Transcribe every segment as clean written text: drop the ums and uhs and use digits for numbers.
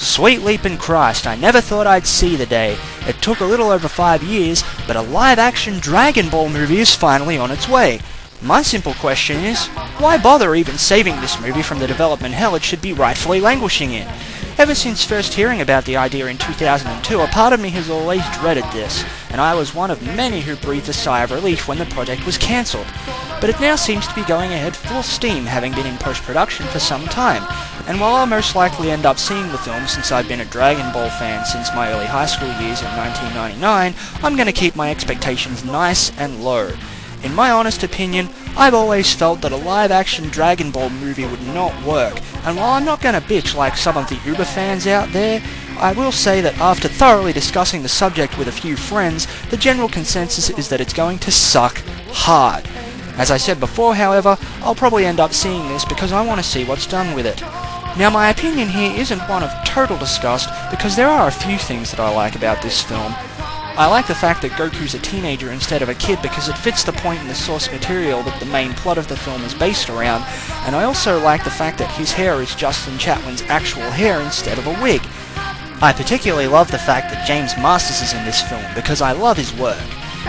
Sweet leapin' Christ, I never thought I'd see the day. It took a little over 5 years, but a live-action Dragon Ball movie is finally on its way. My simple question is, why bother even saving this movie from the development hell it should be rightfully languishing in? Ever since first hearing about the idea in 2002, a part of me has always dreaded this, and I was one of many who breathed a sigh of relief when the project was cancelled. But it now seems to be going ahead full steam, having been in post-production for some time, and while I'll most likely end up seeing the film since I've been a Dragon Ball fan since my early high school years in 1999, I'm going to keep my expectations nice and low. In my honest opinion, I've always felt that a live-action Dragon Ball movie would not work, and while I'm not going to bitch like some of the Uber fans out there, I will say that after thoroughly discussing the subject with a few friends, the general consensus is that it's going to suck hard. As I said before, however, I'll probably end up seeing this because I want to see what's done with it. Now, my opinion here isn't one of total disgust, because there are a few things that I like about this film. I like the fact that Goku's a teenager instead of a kid because it fits the point in the source material that the main plot of the film is based around, and I also like the fact that his hair is Justin Chatwin's actual hair instead of a wig. I particularly love the fact that James Masters is in this film because I love his work.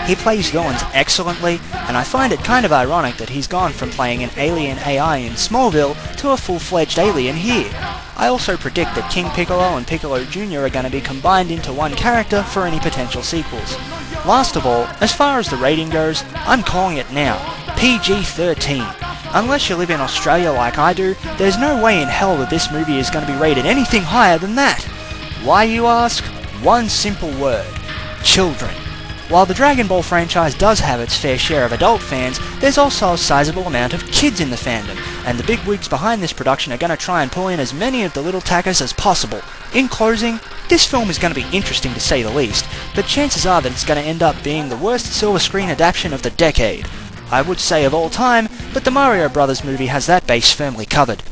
He plays villains excellently, and I find it kind of ironic that he's gone from playing an alien AI in Smallville to a full-fledged alien here. I also predict that King Piccolo and Piccolo Jr. are going to be combined into one character for any potential sequels. Last of all, as far as the rating goes, I'm calling it now, PG-13. Unless you live in Australia like I do, there's no way in hell that this movie is going to be rated anything higher than that. Why, you ask? One simple word: children. While the Dragon Ball franchise does have its fair share of adult fans, there's also a sizable amount of kids in the fandom, and the bigwigs behind this production are going to try and pull in as many of the little tackers as possible. In closing, this film is going to be interesting to say the least, but chances are that it's going to end up being the worst silver screen adaptation of the decade. I would say of all time, but the Mario Brothers movie has that base firmly covered.